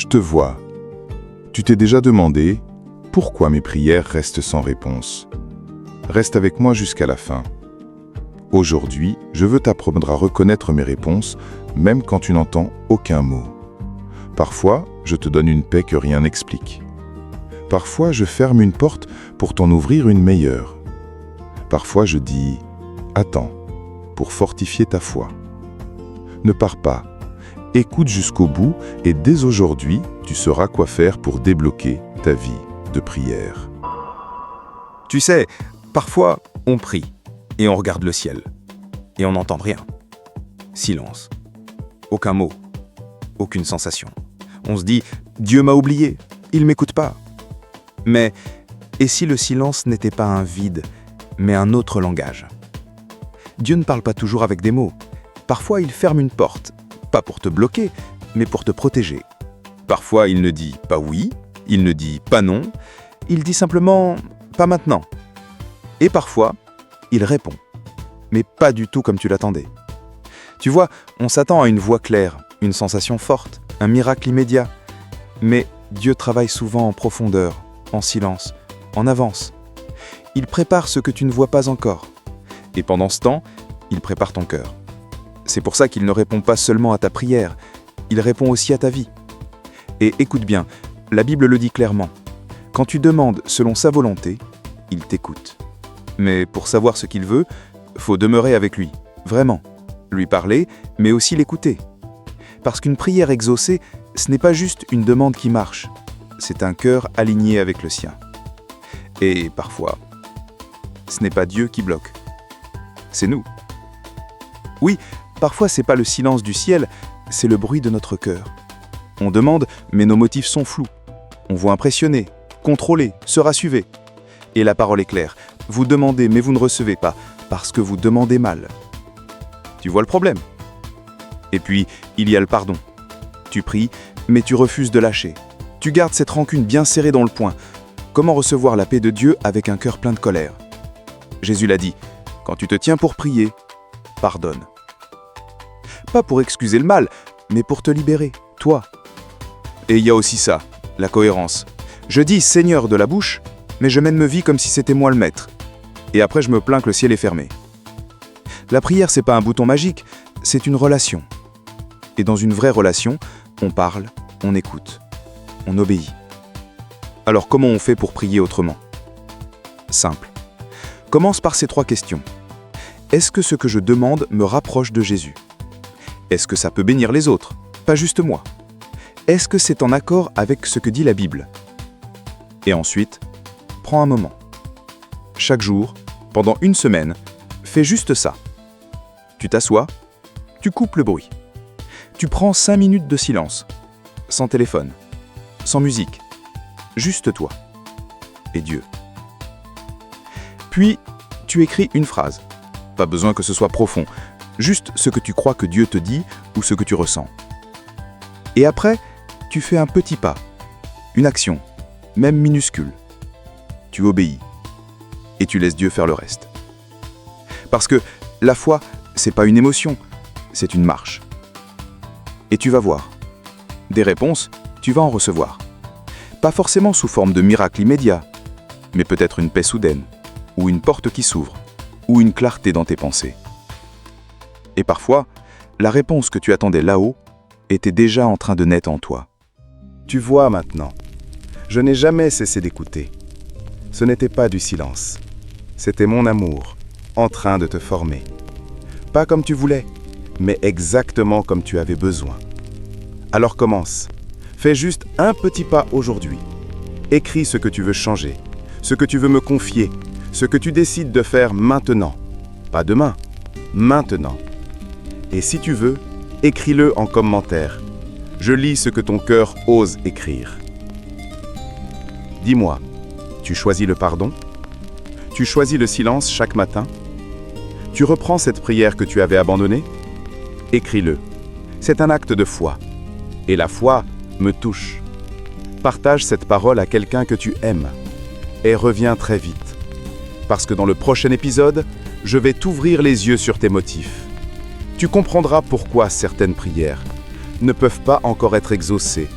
Je te vois. Tu t'es déjà demandé pourquoi mes prières restent sans réponse. Reste avec moi jusqu'à la fin. Aujourd'hui, je veux t'apprendre à reconnaître mes réponses, même quand tu n'entends aucun mot. Parfois, je te donne une paix que rien n'explique. Parfois, je ferme une porte pour t'en ouvrir une meilleure. Parfois, je dis « Attends » pour fortifier ta foi. Ne pars pas. Écoute jusqu'au bout et dès aujourd'hui, tu sauras quoi faire pour débloquer ta vie de prière. Tu sais, parfois, on prie et on regarde le ciel et on n'entend rien. Silence. Aucun mot. Aucune sensation. On se dit « Dieu m'a oublié, il m'écoute pas ». Mais, et si le silence n'était pas un vide, mais un autre langage? Dieu ne parle pas toujours avec des mots. Parfois, il ferme une porte, pas pour te bloquer, mais pour te protéger. Parfois, il ne dit pas oui, il ne dit pas non, il dit simplement « pas maintenant ». Et parfois, il répond, mais pas du tout comme tu l'attendais. Tu vois, on s'attend à une voix claire, une sensation forte, un miracle immédiat. Mais Dieu travaille souvent en profondeur, en silence, en avance. Il prépare ce que tu ne vois pas encore. Et pendant ce temps, il prépare ton cœur. C'est pour ça qu'il ne répond pas seulement à ta prière, il répond aussi à ta vie. Et écoute bien, la Bible le dit clairement. Quand tu demandes selon sa volonté, il t'écoute. Mais pour savoir ce qu'il veut, faut demeurer avec lui, vraiment. Lui parler, mais aussi l'écouter. Parce qu'une prière exaucée, ce n'est pas juste une demande qui marche, c'est un cœur aligné avec le sien. Et parfois, ce n'est pas Dieu qui bloque, c'est nous. Oui, parfois c'est pas le silence du ciel, c'est le bruit de notre cœur. On demande, mais nos motifs sont flous. On veut impressionner, contrôler, se rassurer. Et la parole est claire, vous demandez mais vous ne recevez pas, parce que vous demandez mal. Tu vois le problème? Et puis, il y a le pardon. Tu pries, mais tu refuses de lâcher. Tu gardes cette rancune bien serrée dans le poing. Comment recevoir la paix de Dieu avec un cœur plein de colère? Jésus l'a dit, quand tu te tiens pour prier, pardonne. Pas pour excuser le mal, mais pour te libérer, toi. Et il y a aussi ça, la cohérence. Je dis Seigneur de la bouche, mais je mène ma vie comme si c'était moi le maître. Et après je me plains que le ciel est fermé. La prière, c'est pas un bouton magique, c'est une relation. Et dans une vraie relation, on parle, on écoute, on obéit. Alors comment on fait pour prier autrement? Simple. Commence par ces 3 questions. Est-ce que ce que je demande me rapproche de Jésus? Est-ce que ça peut bénir les autres, pas juste moi? Est-ce que c'est en accord avec ce que dit la Bible? Et ensuite, prends un moment. Chaque jour, pendant 1 semaine, fais juste ça. Tu t'assois, tu coupes le bruit. Tu prends 5 minutes de silence, sans téléphone, sans musique, juste toi et Dieu. Puis, tu écris une phrase. Pas besoin que ce soit profond, juste ce que tu crois que Dieu te dit ou ce que tu ressens. Et après, tu fais un petit pas, une action, même minuscule. Tu obéis et tu laisses Dieu faire le reste. Parce que la foi, c'est pas une émotion, c'est une marche. Et tu vas voir. Des réponses, tu vas en recevoir. Pas forcément sous forme de miracle immédiat, mais peut-être une paix soudaine, ou une porte qui s'ouvre, ou une clarté dans tes pensées. Et parfois, la réponse que tu attendais là-haut était déjà en train de naître en toi. Tu vois maintenant, je n'ai jamais cessé d'écouter. Ce n'était pas du silence, c'était mon amour, en train de te former. Pas comme tu voulais, mais exactement comme tu avais besoin. Alors commence. Fais juste un petit pas aujourd'hui. Écris ce que tu veux changer, ce que tu veux me confier, ce que tu décides de faire maintenant. Pas demain, maintenant. Et si tu veux, écris-le en commentaire. Je lis ce que ton cœur ose écrire. Dis-moi, tu choisis le pardon? Tu choisis le silence chaque matin? Tu reprends cette prière que tu avais abandonnée? Écris-le. C'est un acte de foi. Et la foi me touche. Partage cette parole à quelqu'un que tu aimes. Et reviens très vite. Parce que dans le prochain épisode, je vais t'ouvrir les yeux sur tes motifs. Tu comprendras pourquoi certaines prières ne peuvent pas encore être exaucées